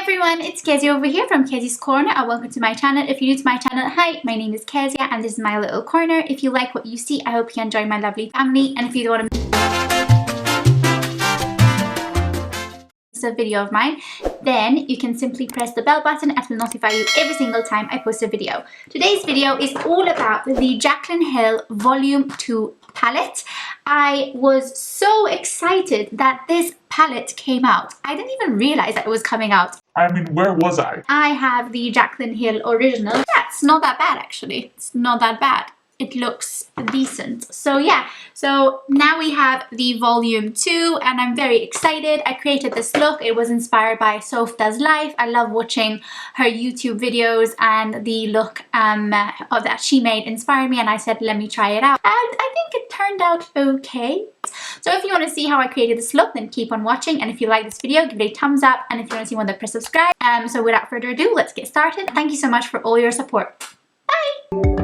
everyone, it's Kezzy over here from Kezzy's Corner and welcome to my channel. If you're new to my channel, hi, my name is Kezia and this is my little corner. If you like what you see, I hope you enjoy my lovely family, and if you don't want to miss a video of mine, then you can simply press the bell button and it will notify you every single time I post a video. Today's video is all about the Jaclyn Hill Volume 2 palette. I was so excited that this palette came out. I didn't even realize that it was coming out. I mean, where was I? I have the Jaclyn Hill original. Yeah, it's not that bad actually. It's not that bad. It looks decent. So yeah, so now we have the volume 2 and I'm very excited. I created this look. It was inspired by Sophdoeslife. I love watching her YouTube videos, and the look that she made inspired me, and I said, let me try it out. And I think it turned out okay. So if you want to see how I created this look, then keep on watching, and if you like this video, give it a thumbs up, and if you want to see one, then press subscribe. So without further ado, let's get started. Thank you so much for all your support. Bye!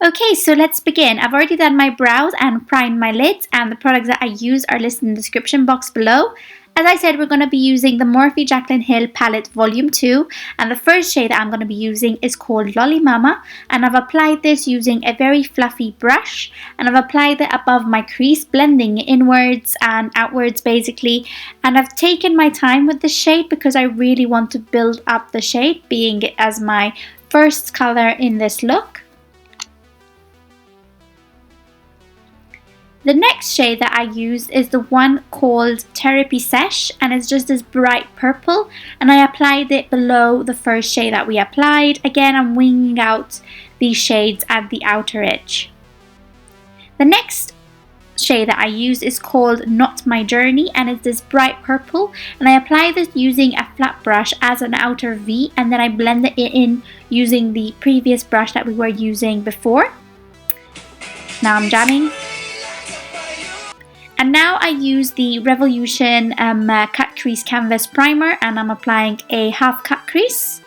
Okay, so let's begin. I've already done my brows and primed my lids, and the products that I use are listed in the description box below. As I said, we're going to be using the Morphe Jaclyn Hill Palette Volume 2, and the first shade that I'm going to be using is called Lolli Mama, and I've applied this using a very fluffy brush, and I've applied it above my crease, blending inwards and outwards basically, and I've taken my time with this shade because I really want to build up the shade, being it as my first color in this look. The next shade that I use is the one called Therapy Sesh, and it's just this bright purple, and I applied it below the first shade that we applied. Again, I'm winging out these shades at the outer edge. The next shade that I use is called Not My Journey, and it's this bright purple, and I apply this using a flat brush as an outer V, and then I blend it in using the previous brush that we were using before. Now I'm jamming. And now I use the Revolution Catrice Canvas Primer, and I'm applying a half cut crease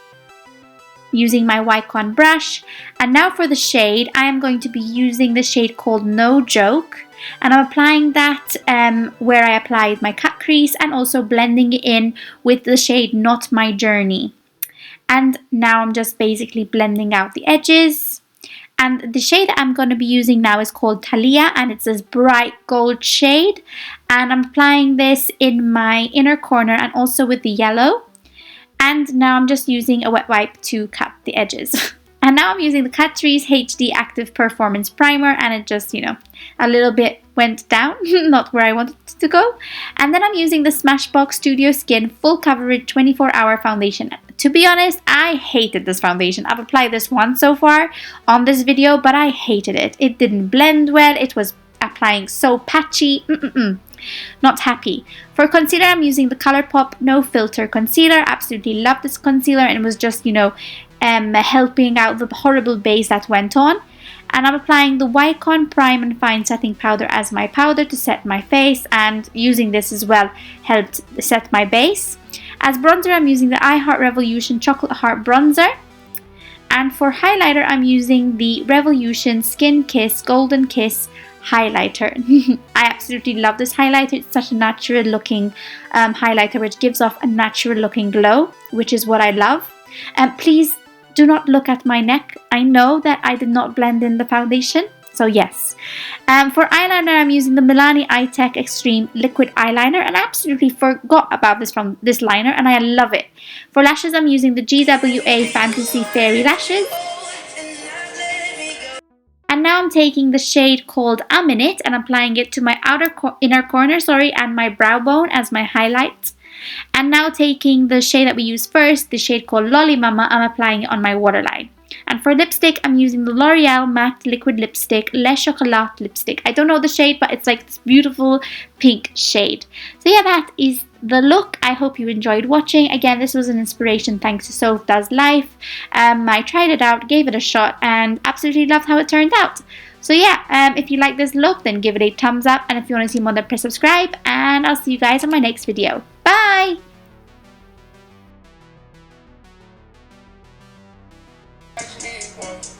using my Wycon brush. And now for the shade, I am going to be using the shade called No Joke, and I'm applying that where I applied my cut crease, and also blending it in with the shade Not My Journey. And now I'm just basically blending out the edges. And the shade that I'm going to be using now is called Talija, and it's this bright gold shade. And I'm applying this in my inner corner and also with the yellow. And now I'm just using a wet wipe to cut the edges. And now I'm using the Catrice HD Active Performance Primer, and it just, a little bit went down, not where I wanted it to go. And then I'm using the Smashbox Studio Skin Full Coverage 24-Hour Foundation. To be honest, I hated this foundation. I've applied this once so far on this video, but I hated it. It didn't blend well. It was applying so patchy. Not happy. For concealer, I'm using the ColourPop No Filter Concealer. Absolutely love this concealer, and it was just, helping out the horrible base that went on. And I'm applying the Wycon Prime and Fine Setting Powder as my powder to set my face, and using this as well helped set my base. As bronzer, I'm using the I Heart Revolution Chocolate Heart Bronzer. And for highlighter, I'm using the Revolution Skin Kiss Golden Kiss highlighter. I absolutely love this highlighter. It's such a natural looking highlighter, which gives off a natural looking glow, which is what I love. Please do not look at my neck. I know that I did not blend in the foundation, so yes. For eyeliner, I'm using the Milani Eye Tech Extreme Liquid Eyeliner, and I absolutely forgot about this liner, and I love it. For lashes, I'm using the GWA Fantasy Fairy Lashes. And now I'm taking the shade called I'm In It and applying it to my inner corner, and my brow bone as my highlight. And now taking the shade that we used first, the shade called Lolli Mama, I'm applying it on my waterline. And for lipstick, I'm using the L'Oreal Matte Liquid Lipstick Le Chocolat Lipstick. I don't know the shade, but it's like this beautiful pink shade. So yeah, that is the look. I hope you enjoyed watching. Again, this was an inspiration thanks to Sophdoeslife. I tried it out, gave it a shot, and absolutely loved how it turned out. So yeah, if you like this look, then give it a thumbs up, and if you want to see more, then press subscribe, and I'll see you guys on my next video. Bye! Bye.